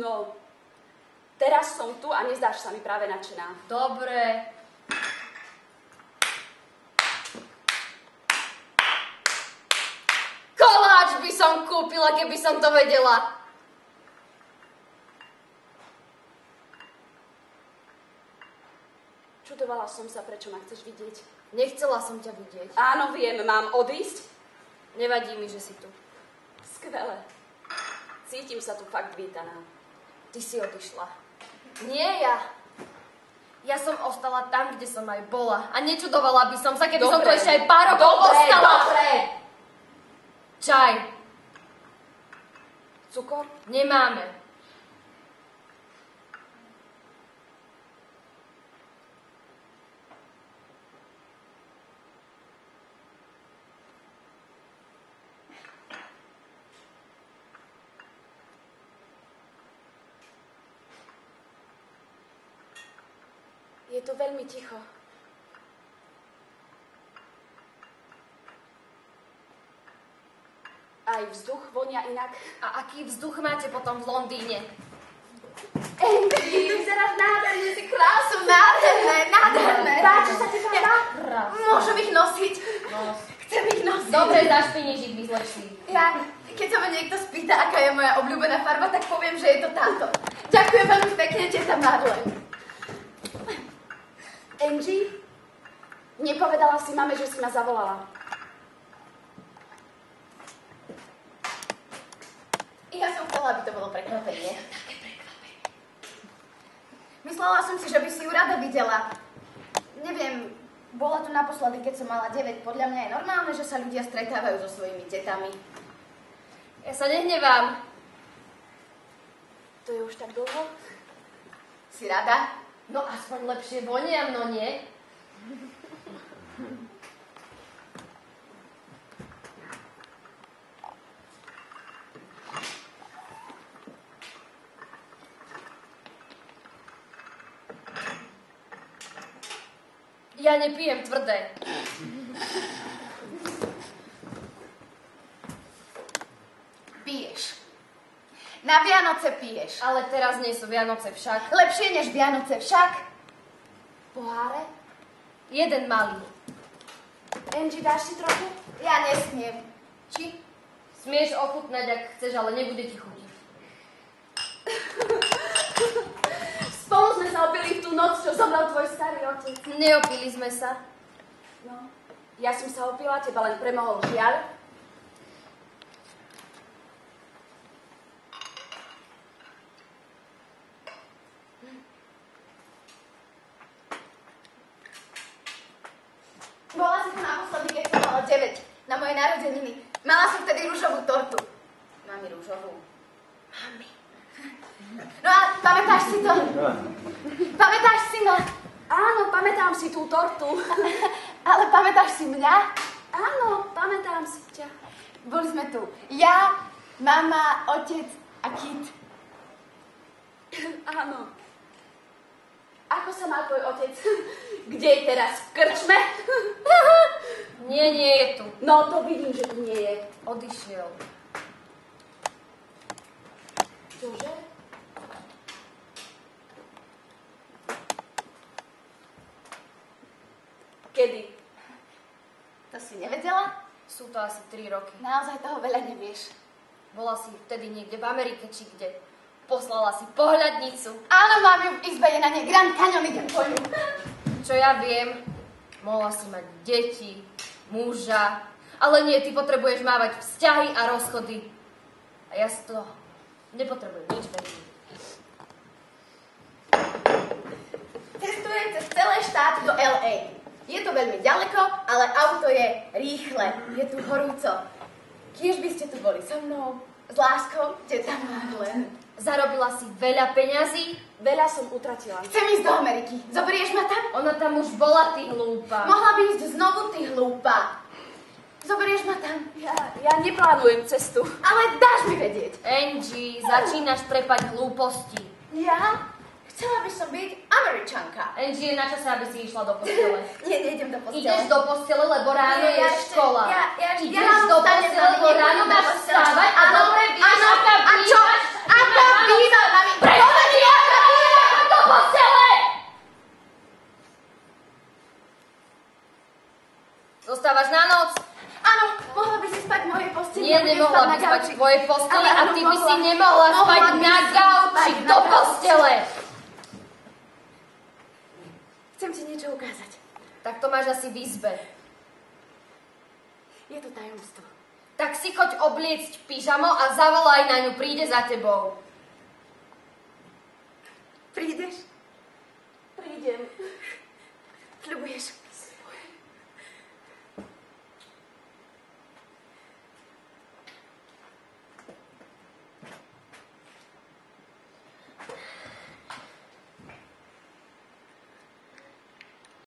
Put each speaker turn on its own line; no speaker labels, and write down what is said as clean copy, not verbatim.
No, teraz som tu a nezdáš sa mi práve nadšená.
Dobre. Koláč by som kúpila, keby som to vedela.
Čudovala som sa, prečo ma chceš vidieť.
Nechcela som ťa vidieť.
Áno, viem, mám odísť?
Nevadí mi, že si tu.
Skvelé. Cítim sa tu fakt vítaná.
Ty si odišla. Nie ja. Ja som ostala tam, kde som aj bola. A nečudovala by som sa, keby som tu ešte aj pár rokov ostala.
Dobre.
Čaj.
Cukor?
Nemáme.
Je tu veľmi ticho. Aj vzduch vonia inak.
A aký vzduch máte potom v Londýne?
Andy, vyzeráš nádherne, si krásu.
Nádherné.
Páči sa ti tá?
Môžem ich nosiť? Chcem ich nosiť.
Dobre, dáš peniežík, vyzleč si.
Ja, keď sa ma niekto spýta, aká je moja obľúbená farba, tak poviem, že je to táto. Ďakujem veľmi pekne, teta Marlene.
Angie, nepovedala si mame, že si ma zavolala.
Ja som chcela, aby to bolo prekvapenie. Myslela som si, že by si ju rada videla. Neviem, bola tu naposledy, keď som mala 9. Podľa mňa je normálne, že sa ľudia stretávajú so svojimi tetami.
Ja sa nehnevám.
To je už tak dlho?
Si rada?
No aspoň lepšie voniam, no nie? Ja nepijem tvrdé.
Piješ. Na Vianoce piješ.
Ale teraz nie sú Vianoce však.
Lepšie než Vianoce však.
Poháre?
Jeden malý.
Angie, dáš si trochu?
Ja nesmiem.
Či?
Smieš ochutnať, ak chceš, ale nebude ti chutiť.
Spolu sme sa opili v tú noc, čo zomrel tvoj starý otec.
Neopili sme sa.
No, ja som sa opila, teba len premohol žiaľ.
Bola si tu naposledy, keď som mala 9. Na moje narodeniny. Mala som vtedy rúžovú tortu. Mami rúžovú. Mami. No a pamätáš si to? Pamätáš si ma?
Áno, pamätám si tú tortu.
Ale pamätáš si mňa?
Áno, pamätám si ťa.
Boli sme tu. Ja, mama, otec a Kit.
Áno. Ako sa má tvoj otec? Kde je teraz? V krčme?
Nie, nie je tu.
No, to vidím, že tu nie je.
Odišiel.
Čože? Kedy?
To si nevedela?
Sú to asi 3 roky.
Naozaj toho veľa nevieš.
Bola si vtedy niekde v Amerike, či kde. Poslala si pohľadnicu.
Áno, mám ju v izbe, je na nej Grand Canyon, idem po ňu.
Čo ja viem, mohla si mať deti, muža, ale nie, ty potrebuješ mávať vzťahy a rozchody. A ja z toho nepotrebujem nič vedieť.
Cestujem cez celé štáty do LA. Je to veľmi ďaleko, ale auto je rýchle. Je tu horúco. Kiež by ste tu boli so mnou. S láskou, teta Marlene.
Zarobila si veľa peňazí?
Veľa som utratila.
Chcem ísť do Ameriky. Zoberieš ma tam?
Ona tam už bola, ty hlúpa.
Mohla by ísť znovu, ty hlúpa. Zoberieš ma tam?
Ja neplánujem cestu.
Ale dáš mi vedieť.
Angie, začínaš trepať hlúposti.
Ja? Chcela by som byť Američanka.
Angie, je na čase, aby si išla do postele.
Nie, nejdem do postele.
Ideš do postele, lebo ráno
Nie,
je
ešte-
škola.
ja
Ideš
ráno
do
vstanem,
postele,
ale
lebo ráno
nepôjdem do
máš
postele.
vstávať a
Áno,
dobre vieš,
áno,
aká
a čo?
bývaš.
Aká býva, mami?
nemohla by spať v
gauči.
tvojej posteli
Ale
a
áno,
ty by si
mohla.
nemohla
Mohla
spať
by
na
si
gauči
spať
do
na gauči.
postele.
Chcem ti niečo ukázať.
Tak to máš asi v izbe.
Je to tajomstvo.
Tak si choď obliecť pyžamo a zavolaj na ňu, príde za tebou.